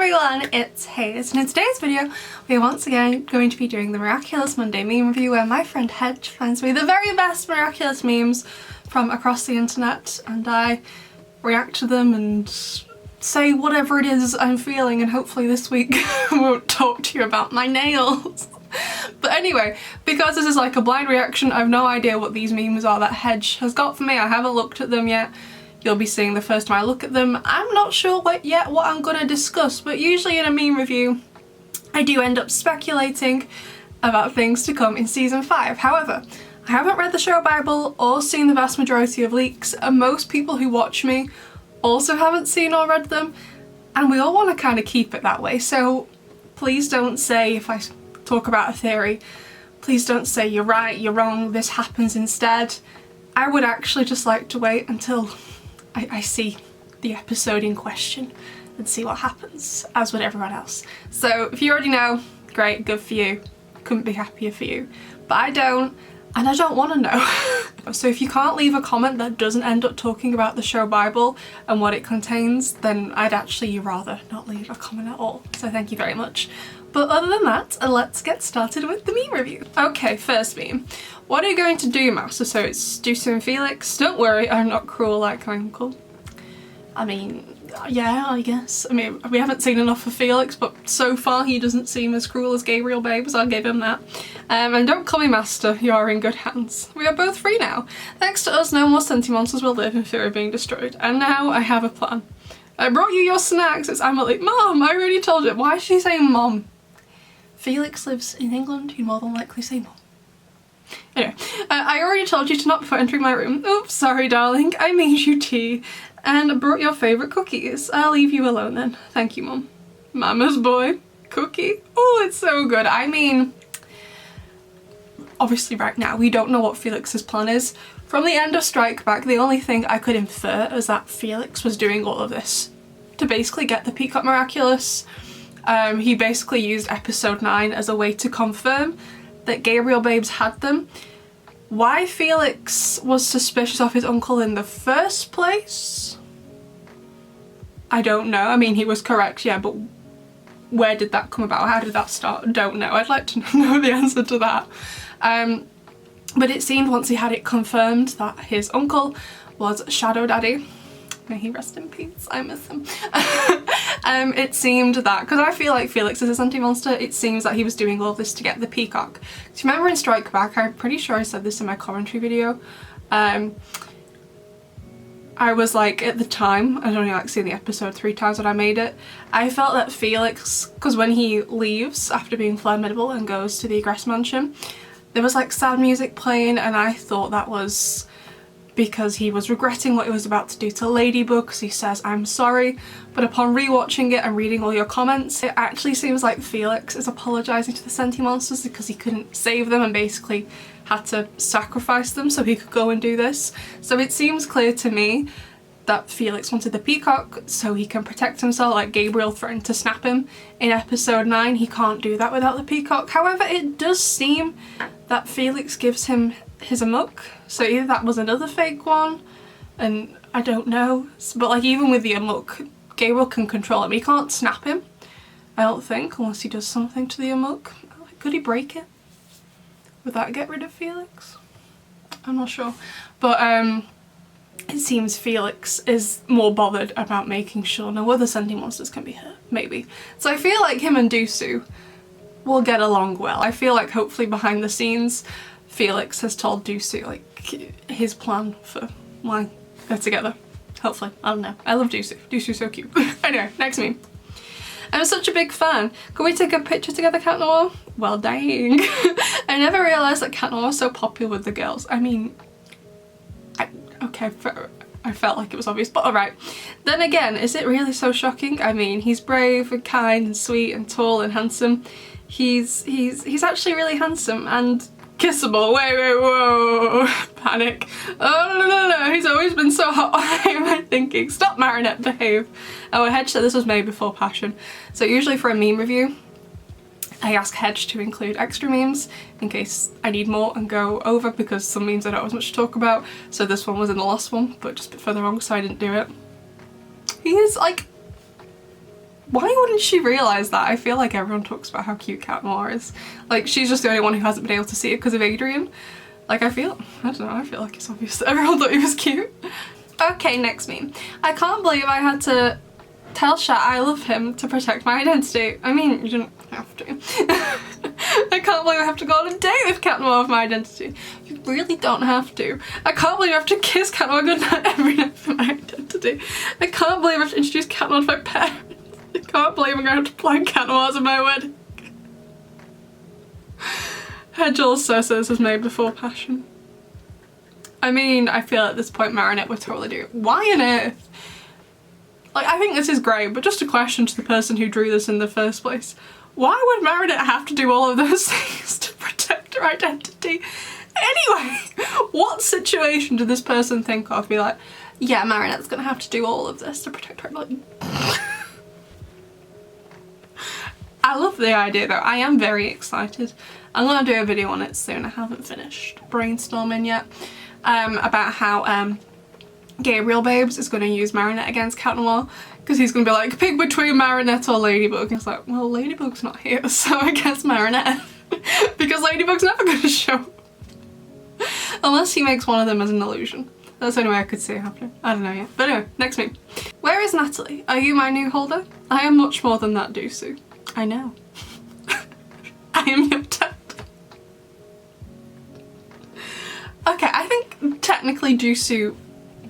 everyone, it's Haze, and in today's video we are once again going to be doing the Miraculous Monday meme review where my friend Hedge finds me the very best Miraculous memes from across the internet and I react to them and say whatever it is I'm feeling, and hopefully this week I won't talk to you about my nails. But anyway, because this is like a blind reaction, I have no idea what these memes are that Hedge has got for me. I haven't looked at them yet. You'll be seeing the first time I look at them. I'm not sure yet what I'm going to discuss, but usually in a meme review I do end up speculating about things to come in season 5. However, I haven't read the show Bible or seen the vast majority of leaks, and most people who watch me also haven't seen or read them, and we all want to kind of keep it that way. So please don't say, if I talk about a theory, please don't say you're right, you're wrong, this happens instead. I would actually just like to wait until I see the episode in question and see what happens, as would everyone else. So if you already know, great, good for you. Couldn't be happier for you. But I don't, and I don't want to know. So if you can't leave a comment that doesn't end up talking about the show Bible and what it contains, then I'd actually rather not leave a comment at all. So thank you very much. But other than that, let's get started with the meme review. Okay, first meme. What are you going to do, Master? So it's Dusu and Felix. Don't worry, I'm not cruel like my uncle. I mean, yeah, I guess. I mean, we haven't seen enough of Felix, but so far he doesn't seem as cruel as Gabriel Babe, so I'll give him that. And don't call me Master, you are in good hands. We are both free now. Thanks to us, no more Sentimonsters will live in fear of being destroyed. And now I have a plan. I brought you your snacks. It's Emily. Mom, I already told you. Why is she saying Mom? Felix lives in England, you'd more than likely say Mom. Anyway, I already told you to knock before entering my room. Oops, sorry darling, I made you tea and brought your favourite cookies. I'll leave you alone then. Thank you, Mum. Mama's boy. Cookie. Oh, it's so good. I mean, obviously right now we don't know what Felix's plan is. From the end of Strike Back, the only thing I could infer is that Felix was doing all of this to basically get the Peacock Miraculous. He basically used episode 9 as a way to confirm that Gabriel Babes had them. Why Felix was suspicious of his uncle in the first place? I don't know. I mean, he was correct, yeah, but where did that come about? How did that start? Don't know. I'd like to know the answer to that. But it seemed once he had it confirmed that his uncle was Shadow Daddy. May he rest in peace, I miss him. It seemed that, because I feel like Felix is a Sentimonster, it seems that he was doing all this to get the Peacock. Do you remember in Strike Back, I'm pretty sure I said this in my commentary video, I was like, at the time, I'd only like seen the episode 3 times when I made it, I felt that Felix, because when he leaves after being formidable and goes to the Egress Mansion, there was like sad music playing, and I thought that was because he was regretting what he was about to do to Ladybug, because he says, I'm sorry. But upon rewatching it and reading all your comments, it actually seems like Felix is apologising to the Sentimonsters because he couldn't save them and basically had to sacrifice them so he could go and do this. So it seems clear to me that Felix wanted the Peacock so he can protect himself, like Gabriel threatened to snap him in episode 9. He can't do that without the Peacock. However, it does seem that Felix gives him his amok, so either that was another fake one, and I don't know. But like, even with the amok, Gabriel can control him. He can't snap him, I don't think, unless he does something to the amok. Could he break it? Would that get rid of Felix? I'm not sure. But it seems Felix is more bothered about making sure no other Sentimonsters can be hurt, maybe. So I feel like him and Dusu will get along well. I feel like hopefully behind the scenes Felix has told Dusu like his plan for why they're together. Hopefully. I don't know. I love Dusu. Dusu's so cute. Anyway, next meme. I'm such a big fan. Can we take a picture together, Cat Noir? Well, dang. I never realised that Cat Noir was so popular with the girls. I mean, okay, I felt like it was obvious, but alright. Then again, is it really so shocking? I mean, he's brave and kind and sweet and tall and handsome. He's actually really handsome and kissable. Wait, whoa. Panic. Oh, no. He's always been so hot. Why am I thinking? Stop, Marinette, behave. Oh, Hedge said this was made before Passion. So usually for a meme review, I ask Hedge to include extra memes in case I need more and go over, because some memes I don't have as much to talk about. So this one was in the last one, but just a bit further on, so I didn't do it. He is like Why wouldn't she realise that? I feel like everyone talks about how cute Cat Noir is. Like, she's just the only one who hasn't been able to see it because of Adrian. Like, I feel like it's obvious that everyone thought he was cute. Okay, next meme. I can't believe I had to tell Shat I love him to protect my identity. I mean, you didn't have to. I can't believe I have to go on a date with Cat Noir with my identity. You really don't have to. I can't believe I have to kiss Cat Noir goodnight every night for my identity. I can't believe I have to introduce Cat Noir to my parents. I can't believe I'm going to have to plan Cat Noirs at my wedding. Hedge also says was made before passion. I mean, I feel at this point Marinette would totally do it. Why on earth? Like, I think this is great, but just a question to the person who drew this in the first place. Why would Marinette have to do all of those things to protect her identity? Anyway, what situation did this person think of? Be like, yeah, Marinette's gonna have to do all of this to protect her identity. I love the idea though. I am very excited. I'm gonna do a video on it soon. I haven't finished brainstorming yet about how Gabriel Babes is going to use Marinette against Cat Noir, because he's going to be like, pick between Marinette or Ladybug. And it's like, well, Ladybug's not here, so I guess Marinette. Because Ladybug's never going to show up. Unless he makes one of them as an illusion. That's the only way I could see it happening. I don't know yet. But anyway, next meme. Where is Natalie? Are you my new holder? I am much more than that, Dusu. I know. I am your dad. Okay, I think technically Dusu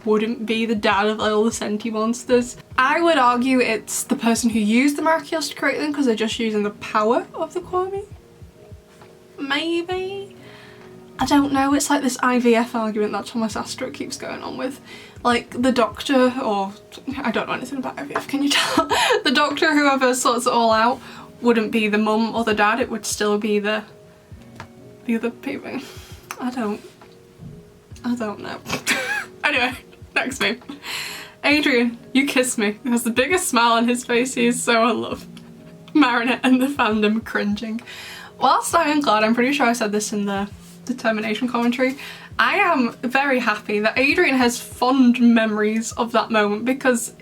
wouldn't be the dad of all the Sentimonsters. I would argue it's the person who used the Miraculous to create them because they're just using the power of the Kwami. Maybe? I don't know, it's like this IVF argument that Thomas Astro keeps going on with. Like, the doctor, or I don't know anything about IVF, can you tell? The doctor, whoever sorts it all out, wouldn't be the mum or the dad, it would still be the other people. I don't know. Anyway, next meme. Adrian, you kiss me. He has the biggest smile on his face, he is so in love. Marinette and the fandom cringing. Whilst I am glad, I'm pretty sure I said this in the determination commentary, I am very happy that Adrian has fond memories of that moment, because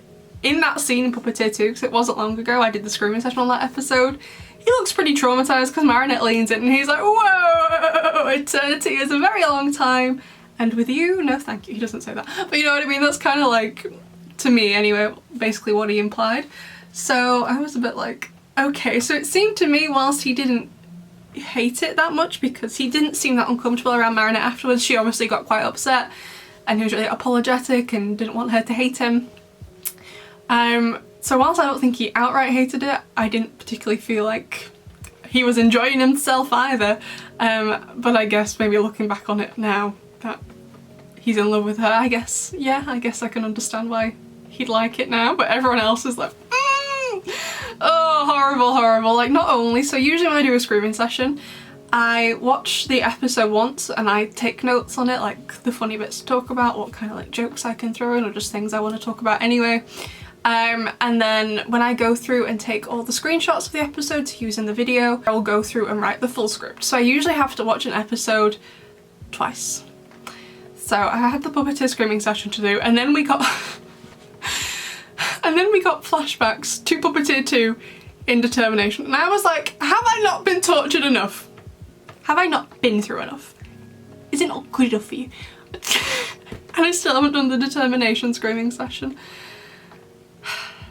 in that scene in Puppeteer 2, because it wasn't long ago, I did the screaming session on that episode, he looks pretty traumatised because Marinette leans in and he's like, whoa, eternity is a very long time. And with you, no thank you. He doesn't say that. But you know what I mean? That's kind of like, to me anyway, basically what he implied. So I was a bit like, okay. So it seemed to me, whilst he didn't hate it that much, because he didn't seem that uncomfortable around Marinette afterwards, she obviously got quite upset and he was really apologetic and didn't want her to hate him. So whilst I don't think he outright hated it, I didn't particularly feel like he was enjoying himself either. But I guess maybe looking back on it now, that he's in love with her, I guess, yeah, I guess I can understand why he'd like it now, but everyone else is like, oh, horrible, horrible. Like, not only, so usually when I do a screaming session, I watch the episode once and I take notes on it, like the funny bits to talk about, what kind of like jokes I can throw in, or just things I want to talk about anyway. And then when I go through and take all the screenshots of the episode to use in the video, I'll go through and write the full script. So I usually have to watch an episode twice. So I had the Puppeteer screaming session to do, and then we got flashbacks to Puppeteer 2 in determination, and I was like, have I not been tortured enough? Have I not been through enough? Is it not good enough for you? And I still haven't done the determination screaming session.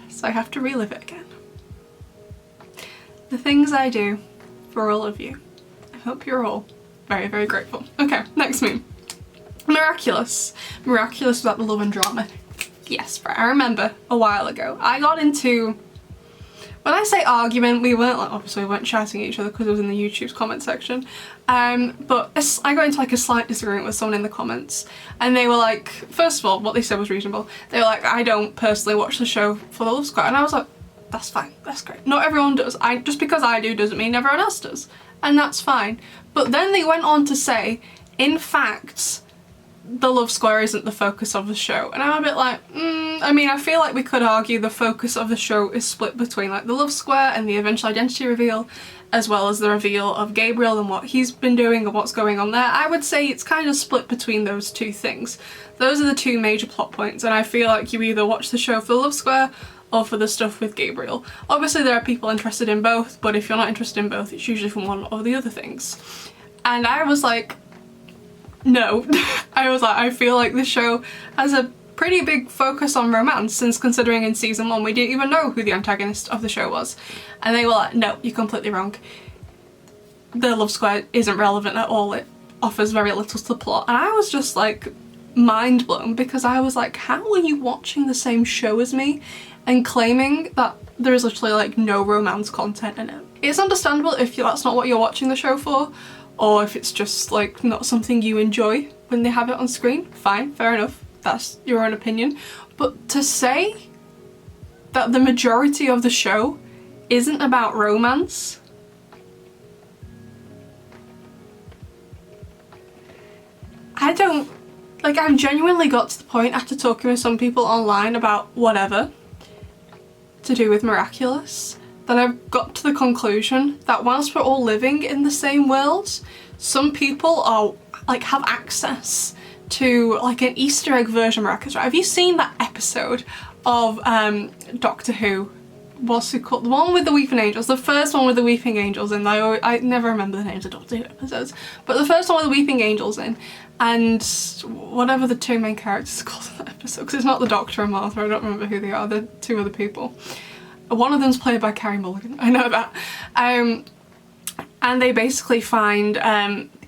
So I have to relive it again. The things I do for all of you. I hope you're all very, very grateful. Okay, next meme. Miraculous. Miraculous about the love and drama. Yes, right. I remember a while ago I got into, when I say argument, we weren't like, obviously we weren't shouting at each other because it was in the YouTube's comment section, but I got into like a slight disagreement with someone in the comments, and they were like, first of all, what they said was reasonable. They were like, I don't personally watch the show for the love square, and I was like, that's fine, that's great. Not everyone does. Just because I do doesn't mean everyone else does, and that's fine. But then they went on to say, in fact, the love square isn't the focus of the show, and I'm a bit like, I mean, I feel like we could argue the focus of the show is split between like the love square and the eventual identity reveal, as well as the reveal of Gabriel and what he's been doing and what's going on there. I would say it's kind of split between those two things. Those are the two major plot points, and I feel like you either watch the show for the love square or for the stuff with Gabriel. Obviously there are people interested in both, but if you're not interested in both, it's usually from one or the other things. And I was like, no. I was like, I feel like this show has a pretty big focus on romance, since considering in season 1 we didn't even know who the antagonist of the show was. And they were like, no, you're completely wrong. The love square isn't relevant at all, it offers very little to the plot. And I was just like mind blown, because I was like, how are you watching the same show as me and claiming that there is literally like no romance content in it? It's understandable if that's not what you're watching the show for, or if it's just like not something you enjoy when they have it on screen. Fine, fair enough, that's your own opinion. But to say that the majority of the show isn't about romance, I've genuinely got to the point after talking with some people online about whatever to do with Miraculous, that I've got to the conclusion that whilst we're all living in the same world, some people are like have access to like an Easter egg version of Miraculous. Right? Have you seen that episode of Doctor Who? What's it called? The one with the Weeping Angels, the first one with the Weeping Angels in. I never remember the names of Doctor Who episodes, but the first one with the Weeping Angels in, and whatever the two main characters are called in that episode, because it's not the Doctor and Martha, I don't remember who they are, they're two other people. One of them's played by Carey Mulligan, I know that. And they basically find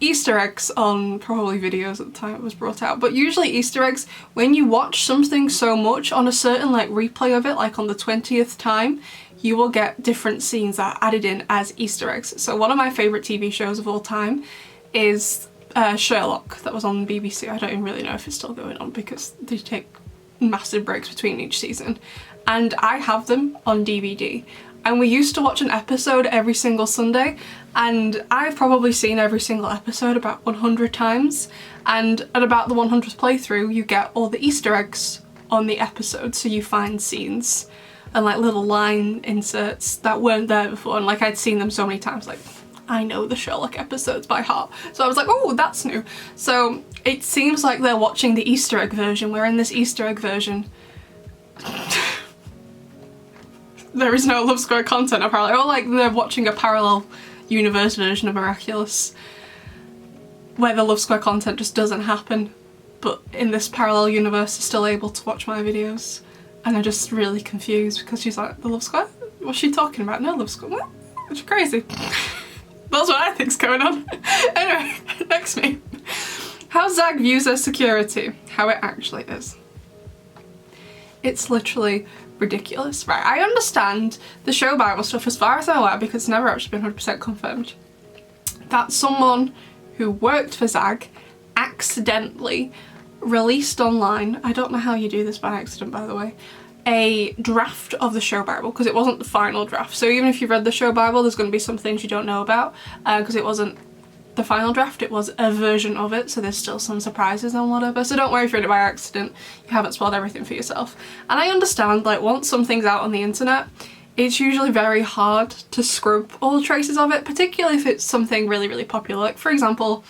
Easter eggs on probably videos at the time it was brought out, but usually Easter eggs, when you watch something so much on a certain like replay of it, like on the 20th time, you will get different scenes that are added in as Easter eggs. So one of my favourite TV shows of all time is Sherlock, that was on BBC. I don't even really know if it's still going on because they take massive breaks between each season, and I have them on DVD. And we used to watch an episode every single Sunday, and I've probably seen every single episode about 100 times, and at about the 100th playthrough you get all the Easter eggs on the episode, so you find scenes and like little line inserts that weren't there before, and like I'd seen them so many times, like I know the Sherlock episodes by heart, so I was like, oh, that's new. So it seems like they're watching the Easter egg version, where in this Easter egg version there is no Love Square content apparently, or like they're watching a parallel universe version of Miraculous where the Love Square content just doesn't happen, but in this parallel universe they're still able to watch my videos. And I'm just really confused because she's like, the Love Square? What's she talking about? No Love Square? What? It's crazy. That's what I think's going on. Anyway, next meme. How Zag views her security. How it actually is. It's literally ridiculous. Right, I understand the show Bible stuff as far as I'm aware, because it's never actually been 100% confirmed, that someone who worked for Zag accidentally released online, I don't know how you do this by accident by the way, a draft of the show Bible, because it wasn't the final draft. So even if you've read the show Bible, there's going to be some things you don't know about, because it wasn't the final draft, it was a version of it, so there's still some surprises and whatever. So don't worry if you read it by accident, you haven't spoiled everything for yourself. And I understand, like, once something's out on the internet, it's usually very hard to scrub all traces of it, particularly if it's something really, really popular. Like, for example,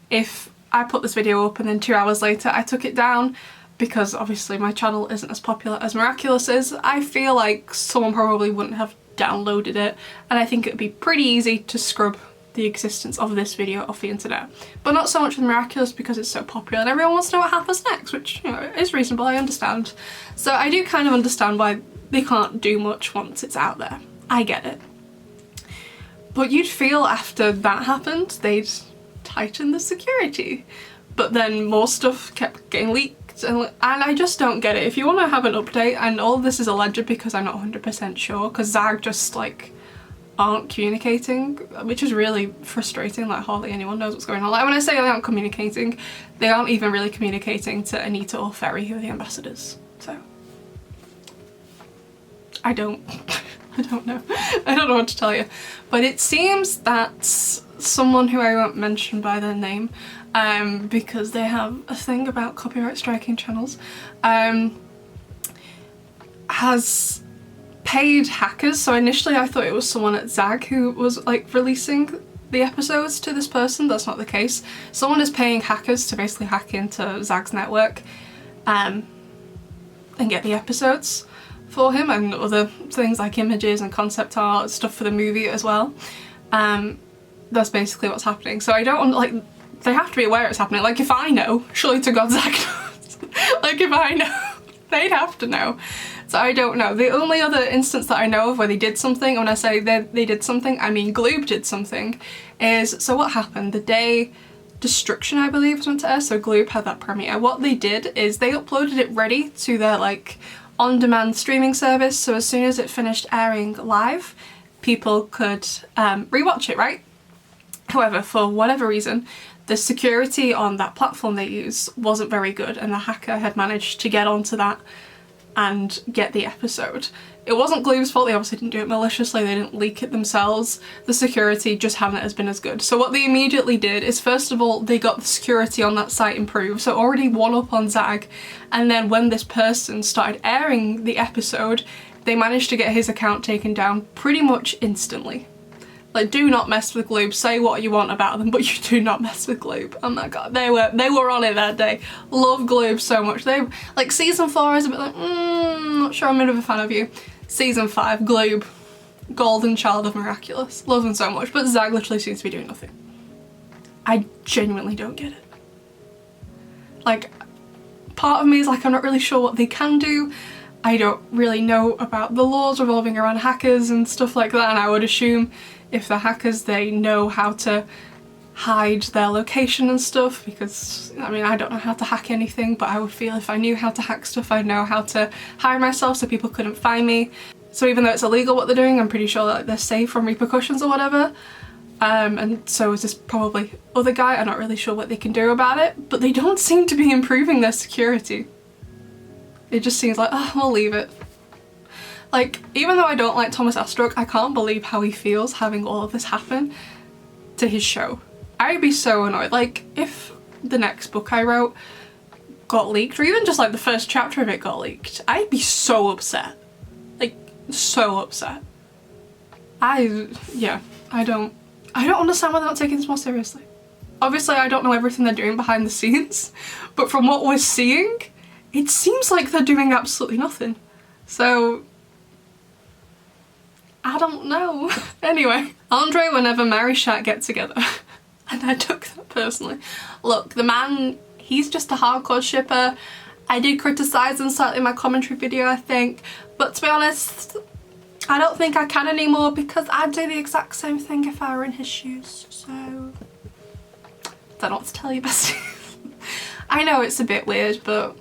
if I put this video up and then 2 hours later I took it down, because obviously my channel isn't as popular as Miraculous is, I feel like someone probably wouldn't have downloaded it, and I think it'd be pretty easy to scrub the existence of this video off the internet. But not so much with Miraculous, because it's so popular and everyone wants to know what happens next, which, you know, is reasonable, I understand. So I do kind of understand why they can't do much once it's out there. I get it. But you'd feel after that happened, they'd tighten the security. But then more stuff kept getting leaked, and I just don't get it. If you want to have an update, and all of this is alleged because I'm not 100% sure, because Zag just like aren't communicating, which is really frustrating. Like hardly anyone knows what's going on. Like when I say they aren't communicating, they aren't even really communicating to Anita or Ferry, who are the ambassadors. So I don't know. I don't know what to tell you. But it seems that someone who I won't mention by their name, because they have a thing about copyright striking channels, has paid hackers. So initially I thought it was someone at Zag who was like releasing the episodes to this person. That's not the case. Someone is paying hackers to basically hack into Zag's network and get the episodes. for him, and other things like images and concept art, stuff for the movie as well. That's basically what's happening. So I don't, like, they have to be aware it's happening. Like, if I know, surely to God Zach knows. Like, if I know, they'd have to know. So I don't know. The only other instance that I know of where they did something, and when I say they did something, I mean Gloob did something, is, so what happened? The day Destruction, I believe, was meant to air, so Gloob had that premiere. What they did is they uploaded it ready to their, like, on-demand streaming service, so as soon as it finished airing live, people could rewatch it, right? However, for whatever reason, the security on that platform they use wasn't very good, and the hacker had managed to get onto that and get the episode. It wasn't Gloob's fault, they obviously didn't do it maliciously, they didn't leak it themselves. The security just hadn't been as good. So what they immediately did is, first of all, they got the security on that site improved, so already one up on Zag, and then when this person started airing the episode, they managed to get his account taken down pretty much instantly. Like, do not mess with Gloob. Say what you want about them, but you do not mess with Gloob. Oh my god, they were on it that day. Love Gloob so much. They, like, season 4 is a bit like, not sure I'm a bit of a fan of you. Season 5, Gloob, golden child of Miraculous. Love them so much, but Zag literally seems to be doing nothing. I genuinely don't get it. Like, part of me is like, I'm not really sure what they can do. I don't really know about the laws revolving around hackers and stuff like that, and I would assume if they're hackers, they know how to hide their location and stuff, because, I mean, I don't know how to hack anything, but I would feel if I knew how to hack stuff, I'd know how to hide myself so people couldn't find me. So even though it's illegal what they're doing, I'm pretty sure that they're safe from repercussions or whatever. And so is this probably other guy. I'm not really sure what they can do about it, but they don't seem to be improving their security. It just seems like, oh, we'll leave it. Like, even though I don't like Thomas Astruc, I can't believe how he feels having all of this happen to his show. I'd be so annoyed. Like, if the next book I wrote got leaked, or even just like the first chapter of it got leaked, I'd be so upset. Like, so upset. I don't understand why they're not taking this more seriously. Obviously, I don't know everything they're doing behind the scenes, but from what we're seeing, it seems like they're doing absolutely nothing. So, I don't know. Anyway, Andre will never marry Shaq get together. And I took that personally. Look, the man, he's just a hardcore shipper. I did criticise him slightly in my commentary video, I think. But to be honest, I don't think I can anymore, because I'd do the exact same thing if I were in his shoes. So, don't know what to tell you, bestie. I know it's a bit weird, but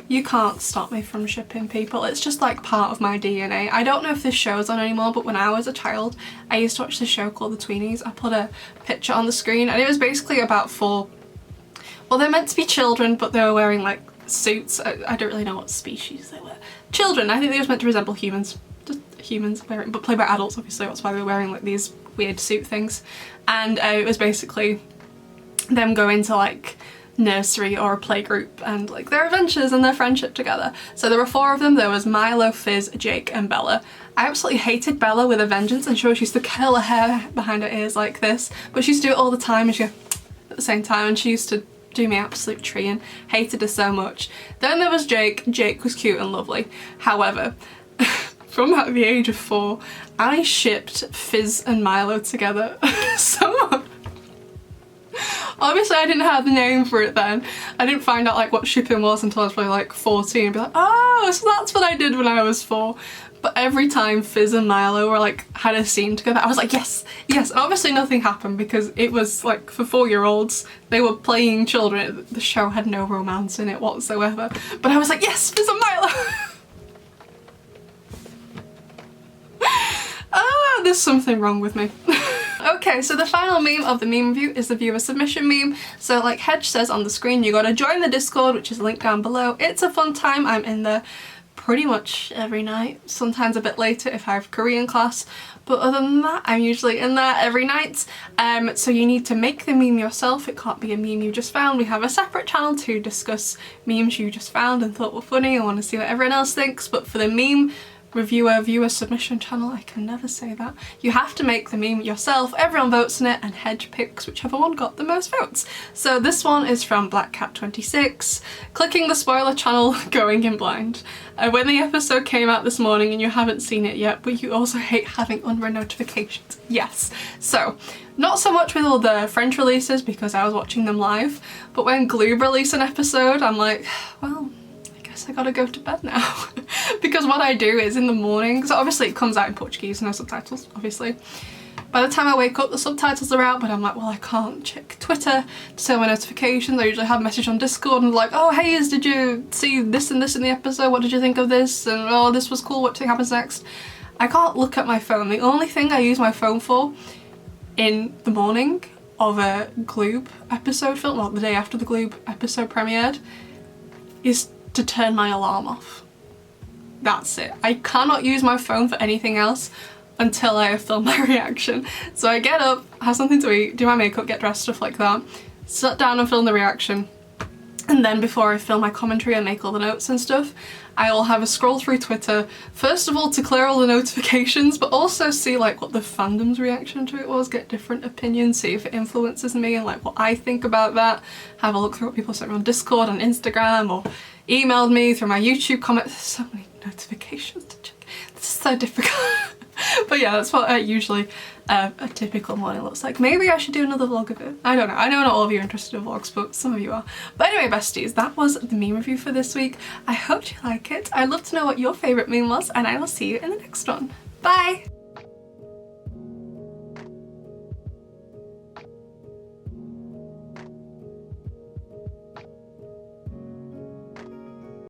you can't stop me from shipping people. It's just like part of my DNA. I don't know if this show's on anymore, but when I was a child, I used to watch this show called The Tweenies. I put a picture on the screen, and it was basically about 4, well, they're meant to be children, but they were wearing like suits. I don't really know what species they were. Children, I think they were meant to resemble humans. Just humans, but played by adults, obviously. That's why they were wearing like these weird suit things. And it was basically them going to like nursery or a playgroup and like their adventures and their friendship together. So there were 4 of them. There was Milo, Fizz, Jake and Bella. I absolutely hated Bella with a vengeance, and she used to curl her hair behind her ears like this, but she used to do it all the time, and she at the same time, and she used to do me absolute treeing. Hated her so much. Then there was Jake. Jake was cute and lovely. However, from the age of 4, I shipped Fizz and Milo together so much. Obviously I didn't have the name for it then. I didn't find out like what shipping was until I was probably like 14 and be like, oh, so that's what I did when I was 4. But every time Fizz and Milo were like had a scene together, I was like, yes, yes. And obviously nothing happened, because it was like for 4-year-olds, they were playing children. The show had no romance in it whatsoever. But I was like, yes, Fizz and Milo. Ah, there's something wrong with me. Okay, so the final meme of the meme review is the viewer submission meme. So like Hedge says on the screen, you gotta join the Discord, which is linked down below. It's a fun time. I'm in there pretty much every night, sometimes a bit later if I have Korean class, but other than that, I'm usually in there every night. So you need to make the meme yourself. It can't be a meme you just found. We have a separate channel to discuss memes you just found and thought were funny. I want to see what everyone else thinks, but for the meme viewer submission channel. I can never say that. You have to make the meme yourself. Everyone votes in it and Hedge picks whichever one got the most votes. So this one is from BlackCat26. Clicking the spoiler channel, going in blind. When the episode came out this morning and you haven't seen it yet, but you also hate having unread notifications. Yes. So, not so much with all the French releases because I was watching them live, but when Gloob release an episode, I'm like, well, I gotta go to bed now. Because what I do is in the morning, so obviously it comes out in Portuguese, no subtitles, obviously. By the time I wake up, the subtitles are out, but I'm like, well, I can't check Twitter to see my notifications. I usually have a message on Discord and like, oh, Haze, did you see this and this in the episode? What did you think of this? And oh, this was cool, what do you think happens next? I can't look at my phone. The only thing I use my phone for in the morning of a Gloob episode film, well, the day after the Gloob episode premiered, is to turn my alarm off. That's it. I cannot use my phone for anything else until I have filmed my reaction. So I get up, have something to eat, do my makeup, get dressed, stuff like that, sit down and film the reaction, and then before I film my commentary and make all the notes and stuff, I will have a scroll through Twitter, first of all to clear all the notifications, but also see like what the fandom's reaction to it was, get different opinions, see if it influences me and like what I think about that, have a look through what people sent me on Discord, on Instagram, or emailed me through my YouTube comments. There's so many notifications to check. This is so difficult. But yeah, that's what usually a typical morning looks like. Maybe I should do another vlog of it. I don't know. I know not all of you are interested in vlogs, but some of you are. But anyway, besties, that was the meme review for this week. I hope you like it. I'd love to know what your favourite meme was, and I will see you in the next one. Bye!